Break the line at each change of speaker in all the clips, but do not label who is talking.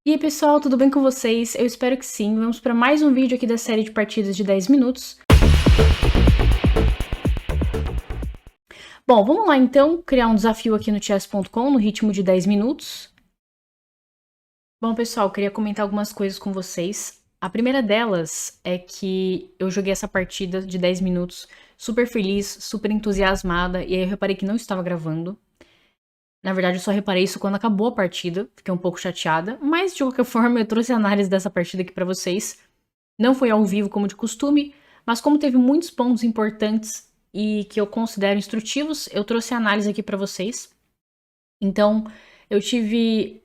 E aí, pessoal, tudo bem com vocês? Eu espero que sim. Vamos para mais um vídeo aqui da série de partidas de 10 minutos. Bom, vamos lá então criar um desafio aqui no chess.com no ritmo de 10 minutos. Bom, pessoal, eu queria comentar algumas coisas com vocês. A primeira delas é que eu joguei essa partida de 10 minutos super feliz, super entusiasmada, e aí eu reparei que não estava gravando. Na verdade, eu só reparei isso quando acabou a partida, fiquei um pouco chateada, mas de qualquer forma eu trouxe a análise dessa partida aqui pra vocês. Não foi ao vivo como de costume, mas como teve muitos pontos importantes e que eu considero instrutivos, eu trouxe a análise aqui pra vocês. Então, eu tive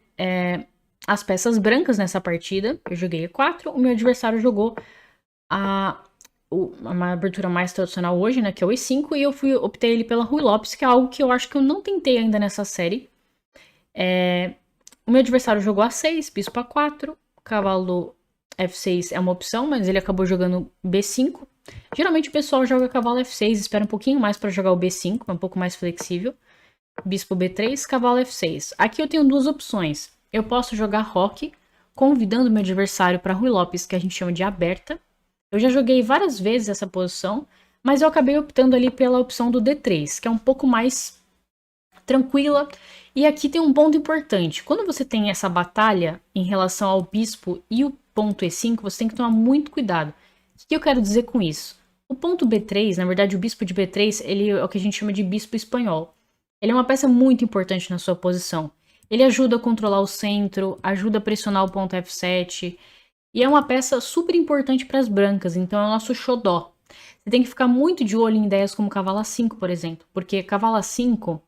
as peças brancas nessa partida, eu joguei E4, o meu adversário jogou uma abertura mais tradicional hoje, né, que é o E5, e eu optei ele pela Ruy Lopes, que é algo que eu acho que eu não tentei ainda nessa série. O meu adversário jogou A6, bispo A4, cavalo F6 é uma opção, mas ele acabou jogando B5. Geralmente o pessoal joga cavalo F6, espera um pouquinho mais para jogar o B5, é um pouco mais flexível. Bispo B3, cavalo F6. Aqui eu tenho duas opções. Eu posso jogar roque, convidando meu adversário para Ruy Lopes, que a gente chama de aberta. Eu já joguei várias vezes essa posição, mas eu acabei optando ali pela opção do D3, que é um pouco mais tranquila. E aqui tem um ponto importante. Quando você tem essa batalha em relação ao bispo e o ponto E5, você tem que tomar muito cuidado. O que eu quero dizer com isso? O ponto B3, na verdade o bispo de B3, ele é o que a gente chama de bispo espanhol. Ele é uma peça muito importante na sua posição. Ele ajuda a controlar o centro, ajuda a pressionar o ponto F7, e é uma peça super importante para as brancas, então é o nosso xodó. Você tem que ficar muito de olho em ideias como cavalo A5, por exemplo, porque cavalo A5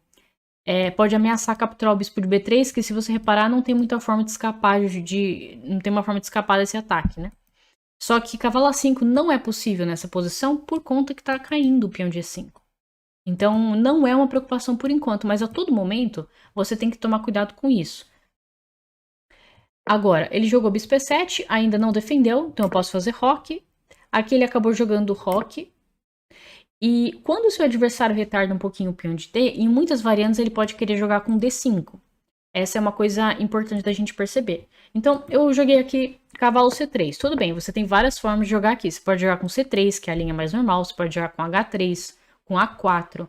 pode ameaçar capturar o bispo de B3, que se você reparar não tem muita forma de escapar não tem uma forma de escapar desse ataque, né? Só que cavalo A5 não é possível nessa posição por conta que está caindo o peão de E5. Então não é uma preocupação por enquanto, mas a todo momento você tem que tomar cuidado com isso. Agora, ele jogou bispo E7, ainda não defendeu, então eu posso fazer roque. Aqui ele acabou jogando roque. E quando o seu adversário retarda um pouquinho o peão de D, em muitas variantes ele pode querer jogar com D5. Essa é uma coisa importante da gente perceber. Então, eu joguei aqui cavalo C3. Tudo bem, você tem várias formas de jogar aqui. Você pode jogar com C3, que é a linha mais normal. Você pode jogar com H3, com A4.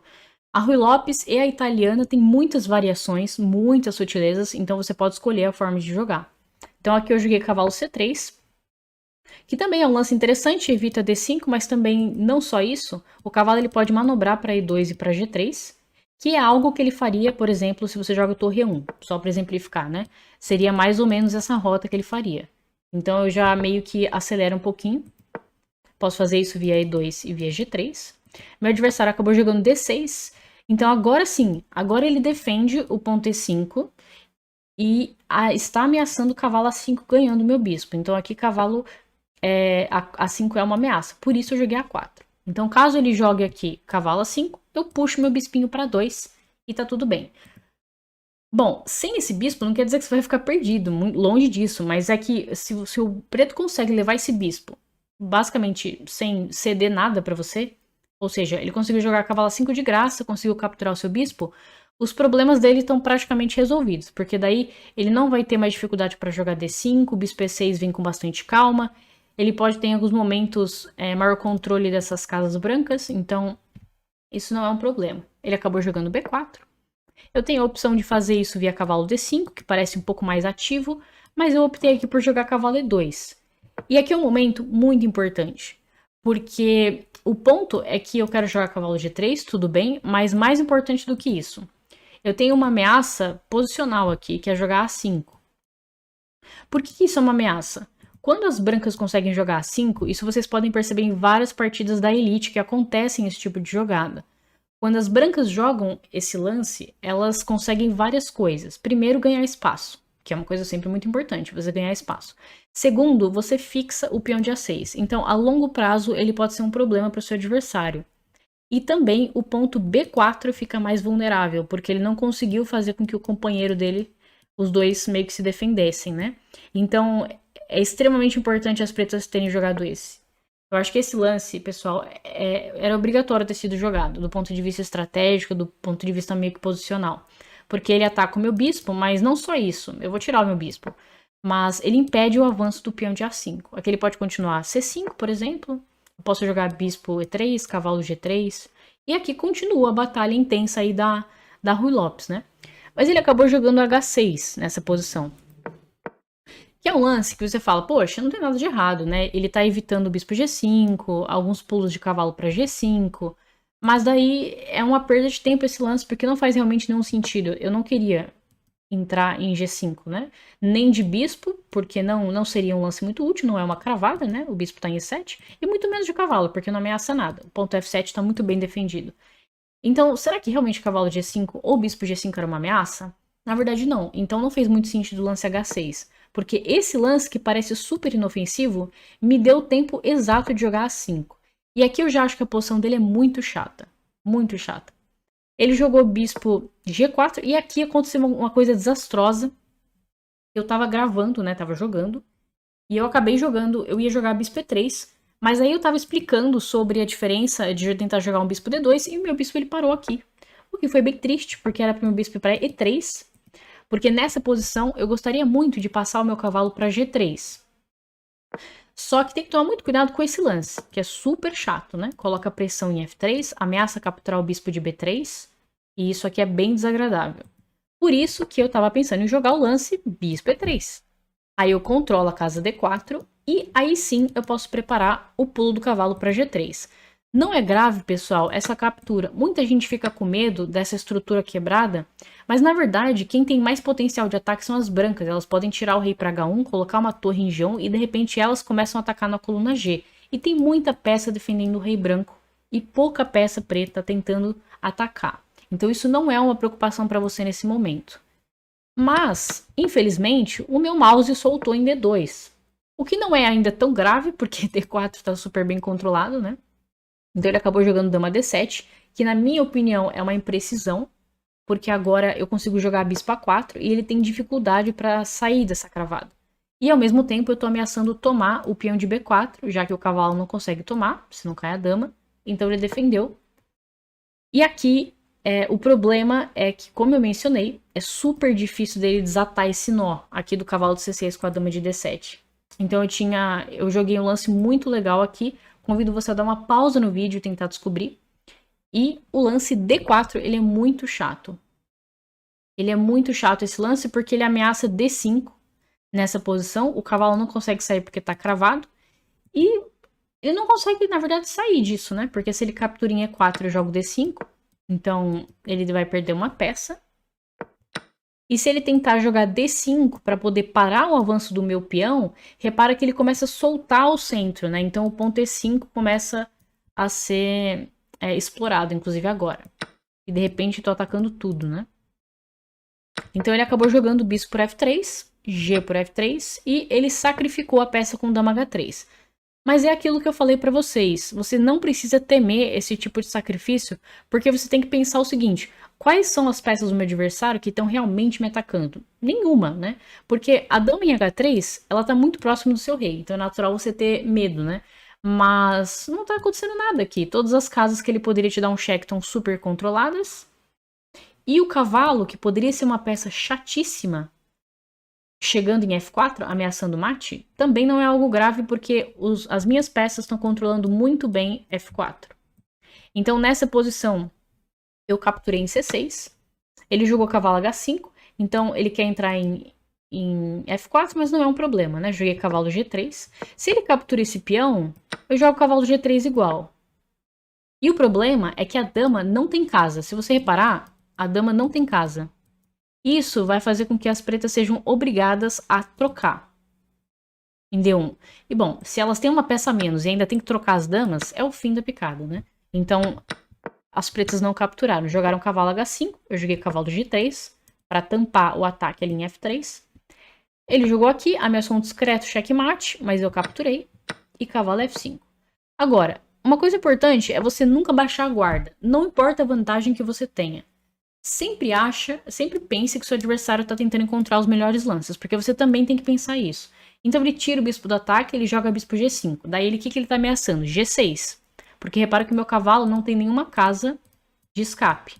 A Ruy Lopes e a italiana tem muitas variações, muitas sutilezas. Então, você pode escolher a forma de jogar. Então, aqui eu joguei cavalo C3. Que também é um lance interessante, evita D5, mas também não só isso, o cavalo ele pode manobrar para E2 e para G3, que é algo que ele faria, por exemplo, se você joga torre E1, só para exemplificar, né? Seria mais ou menos essa rota que ele faria. Então eu já meio que acelero um pouquinho. Posso fazer isso via E2 e via G3. Meu adversário acabou jogando D6. Então agora sim, agora ele defende o ponto E5 e está ameaçando o cavalo A5 ganhando meu bispo. Então aqui cavalo A5 é uma ameaça, por isso eu joguei A4. Então, caso ele jogue aqui cavalo A5, eu puxo meu bispinho para 2 e tá tudo bem. Bom, sem esse bispo não quer dizer que você vai ficar perdido, muito longe disso, mas é que se o preto consegue levar esse bispo, basicamente sem ceder nada para você, ou seja, ele conseguiu jogar cavalo A5 de graça, conseguiu capturar o seu bispo, os problemas dele estão praticamente resolvidos, porque daí ele não vai ter mais dificuldade para jogar D5, o bispo E6 vem com bastante calma, ele pode ter em alguns momentos maior controle dessas casas brancas, então isso não é um problema. Ele acabou jogando B4. Eu tenho a opção de fazer isso via cavalo D5, que parece um pouco mais ativo, mas eu optei aqui por jogar cavalo E2. E aqui é um momento muito importante, porque o ponto é que eu quero jogar cavalo G3, tudo bem, mas mais importante do que isso, eu tenho uma ameaça posicional aqui, que é jogar A5. Por que isso é uma ameaça? Quando as brancas conseguem jogar A5, isso vocês podem perceber em várias partidas da Elite que acontecem esse tipo de jogada. Quando as brancas jogam esse lance, elas conseguem várias coisas. Primeiro, ganhar espaço, que é uma coisa sempre muito importante, você ganhar espaço. Segundo, você fixa o peão de A6. Então, a longo prazo, ele pode ser um problema para o seu adversário. E também o ponto B4 fica mais vulnerável, porque ele não conseguiu fazer com que o companheiro dele, os dois meio que se defendessem, né? Então, é extremamente importante as pretas terem jogado esse. Eu acho que esse lance, pessoal, era obrigatório ter sido jogado, do ponto de vista estratégico, do ponto de vista meio que posicional. Porque ele ataca o meu bispo, mas não só isso. Eu vou tirar o meu bispo. mas ele impede o avanço do peão de A5. Aqui ele pode continuar C5, por exemplo. Eu posso jogar bispo E3, cavalo G3. E aqui continua a batalha intensa aí da Ruy Lopes, né? Mas ele acabou jogando H6 nessa posição. Que é um lance que você fala, poxa, não tem nada de errado, né? Ele tá evitando o bispo G5, alguns pulos de cavalo para G5. Mas daí é uma perda de tempo esse lance, porque não faz realmente nenhum sentido. Eu não queria entrar em G5, né? Nem de bispo, porque não seria um lance muito útil, não é uma cravada, né? O bispo tá em E7. E muito menos de cavalo, porque não ameaça nada. O ponto F7 tá muito bem defendido. Então, será que realmente cavalo G5 ou bispo G5 era uma ameaça? Na verdade, não. Então não fez muito sentido o lance H6. Porque esse lance, que parece super inofensivo, me deu o tempo exato de jogar A5. E aqui eu já acho que a posição dele é muito chata. Muito chata. Ele jogou bispo G4 e aqui aconteceu uma coisa desastrosa. Eu tava gravando, né? Tava jogando. E eu acabei jogando, eu ia jogar bispo E3. Mas aí eu tava explicando sobre a diferença de eu tentar jogar um bispo D2 e o meu bispo ele parou aqui. O que foi bem triste, porque era pro meu bispo ir pra E3. Porque nessa posição eu gostaria muito de passar o meu cavalo para G3. Só que tem que tomar muito cuidado com esse lance, que é super chato, né? Coloca pressão em F3, ameaça capturar o bispo de B3, e isso aqui é bem desagradável. Por isso que eu tava pensando em jogar o lance bispo E3. Aí eu controlo a casa D4, e aí sim eu posso preparar o pulo do cavalo para G3. Não é grave, pessoal, essa captura. Muita gente fica com medo dessa estrutura quebrada, mas na verdade quem tem mais potencial de ataque são as brancas. Elas podem tirar o rei para H1, colocar uma torre em G1 e de repente elas começam a atacar na coluna G. E tem muita peça defendendo o rei branco e pouca peça preta tentando atacar. Então isso não é uma preocupação para você nesse momento. Mas, infelizmente, o meu mouse soltou em D2. O que não é ainda tão grave, porque D4 está super bem controlado, né? Então ele acabou jogando dama D7, que na minha opinião é uma imprecisão, porque agora eu consigo jogar bispo A4 e ele tem dificuldade para sair dessa cravada. E ao mesmo tempo eu estou ameaçando tomar o peão de B4, já que o cavalo não consegue tomar, se não cai a dama. Então ele defendeu. E aqui o problema é que, como eu mencionei, é super difícil dele desatar esse nó aqui do cavalo de C6 com a dama de D7. Então eu joguei um lance muito legal aqui. Convido você a dar uma pausa no vídeo e tentar descobrir. E o lance D4, ele é muito chato. Ele é muito chato esse lance porque ele ameaça D5 nessa posição. O cavalo não consegue sair porque tá cravado. E ele não consegue, na verdade, sair disso, né? Porque se ele captura em E4, eu jogo D5. Então, ele vai perder uma peça. E se ele tentar jogar D5 para poder parar o avanço do meu peão, repara que ele começa a soltar o centro, né? Então o ponto E5 começa a ser explorado, inclusive agora. E de repente eu tô atacando tudo, né? Então ele acabou jogando bispo por F3, G por F3 e ele sacrificou a peça com dama H3. Mas é aquilo que eu falei pra vocês, você não precisa temer esse tipo de sacrifício, porque você tem que pensar o seguinte, quais são as peças do meu adversário que estão realmente me atacando? Nenhuma, né? Porque a dama em H3, ela tá muito próxima do seu rei, então é natural você ter medo, né? Mas não tá acontecendo nada aqui, todas as casas que ele poderia te dar um cheque estão super controladas, e o cavalo, que poderia ser uma peça chatíssima, chegando em F4, ameaçando mate, também não é algo grave porque as minhas peças estão controlando muito bem F4. Então nessa posição eu capturei em C6, ele jogou cavalo H5, então ele quer entrar em F4, mas não é um problema, né? Joguei cavalo G3. Se ele captura esse peão, eu jogo cavalo G3 igual. E o problema é que a dama não tem casa. Se você reparar, a dama não tem casa. Isso vai fazer com que as pretas sejam obrigadas a trocar em D1. E bom, se elas têm uma peça a menos e ainda tem que trocar as damas, é o fim da picada, né? Então, as pretas não capturaram. Jogaram cavalo H5, eu joguei cavalo G3 para tampar o ataque ali em F3. Ele jogou aqui, ameaçou um discreto checkmate, mas eu capturei. E cavalo F5. Agora, uma coisa importante é você nunca baixar a guarda. Não importa a vantagem que você tenha. Sempre pense que seu adversário está tentando encontrar os melhores lances, porque você também tem que pensar isso. Então ele tira o bispo do ataque, ele joga bispo G5. Daí o que ele está ameaçando? G6. Porque repara que o meu cavalo não tem nenhuma casa de escape.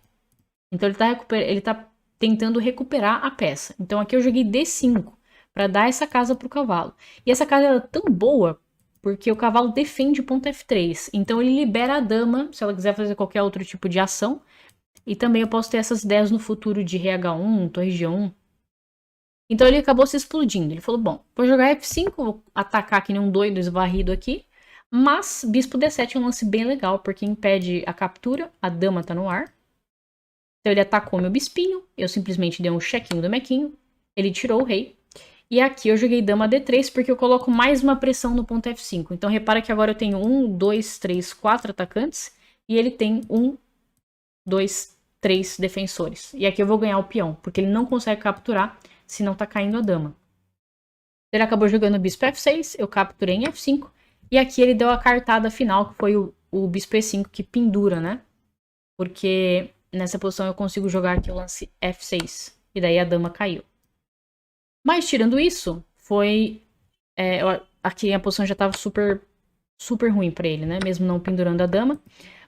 Então ele tá tentando recuperar a peça. Então aqui eu joguei D5, para dar essa casa pro cavalo. E essa casa é tão boa porque o cavalo defende ponto F3. Então ele libera a dama se ela quiser fazer qualquer outro tipo de ação. E também eu posso ter essas ideias no futuro de rei H1, torre G1. Então ele acabou se explodindo. Ele falou, bom, vou jogar F5, vou atacar que nem um doido esvarrido aqui. Mas bispo D7 é um lance bem legal, porque impede a captura, a dama tá no ar. Então ele atacou meu bispinho, eu simplesmente dei um chequinho do mequinho, ele tirou o rei. E aqui eu joguei dama D3 porque eu coloco mais uma pressão no ponto F5. Então repara que agora eu tenho 1, 2, 3, 4 atacantes e ele tem 1, 2, 3 defensores. E aqui eu vou ganhar o peão, porque ele não consegue capturar se não tá caindo a dama. Ele acabou jogando o bispo F6, eu capturei em F5. E aqui ele deu a cartada final, que foi o bispo E5, que pendura, né? Porque nessa posição eu consigo jogar aqui o lance F6. E daí a dama caiu. Mas tirando isso, foi... aqui a posição já estava super, super ruim para ele, né? Mesmo não pendurando a dama.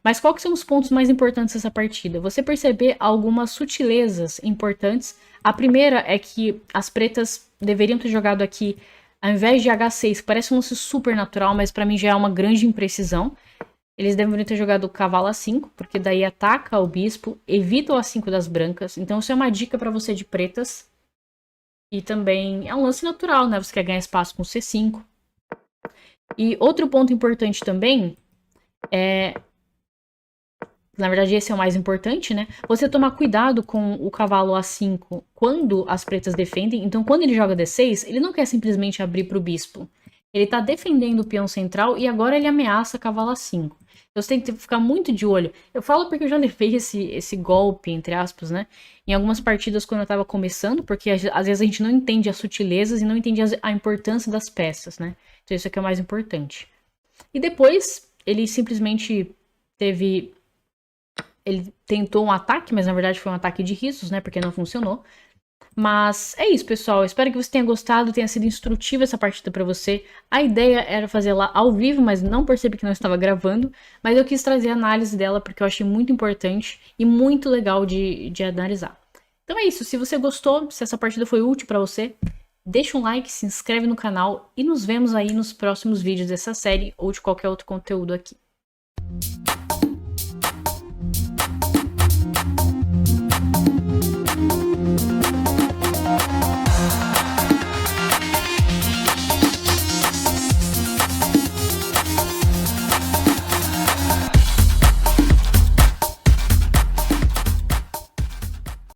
Mas quais são os pontos mais importantes dessa partida? Você perceber algumas sutilezas importantes. A primeira é que as pretas deveriam ter jogado aqui, ao invés de H6, parece um lance super natural, mas para mim já é uma grande imprecisão. Eles deveriam ter jogado o cavalo A5, porque daí ataca o bispo, evita o A5 das brancas. Então isso é uma dica para você de pretas. E também é um lance natural, né? Você quer ganhar espaço com C5. E outro ponto importante também é... Na verdade, esse é o mais importante, né? Você tomar cuidado com o cavalo A5 quando as pretas defendem. Então, quando ele joga D6, ele não quer simplesmente abrir para o bispo. Ele tá defendendo o peão central e agora ele ameaça cavalo A5. Então, você tem que ficar muito de olho. Eu falo porque eu já levei esse golpe, entre aspas, né? Em algumas partidas quando eu tava começando, porque às vezes a gente não entende as sutilezas e não entende a importância das peças, né? Então, isso aqui é o mais importante. E depois, ele simplesmente teve... Ele tentou um ataque, mas na verdade foi um ataque de risos, né? Porque não funcionou. Mas é isso, pessoal. Espero que você tenha gostado, tenha sido instrutiva essa partida pra você. A ideia era fazer lá ao vivo, mas não percebi que não estava gravando. Mas eu quis trazer a análise dela porque eu achei muito importante e muito legal de analisar. Então é isso. Se você gostou, se essa partida foi útil pra você, deixa um like, se inscreve no canal e nos vemos aí nos próximos vídeos dessa série ou de qualquer outro conteúdo aqui.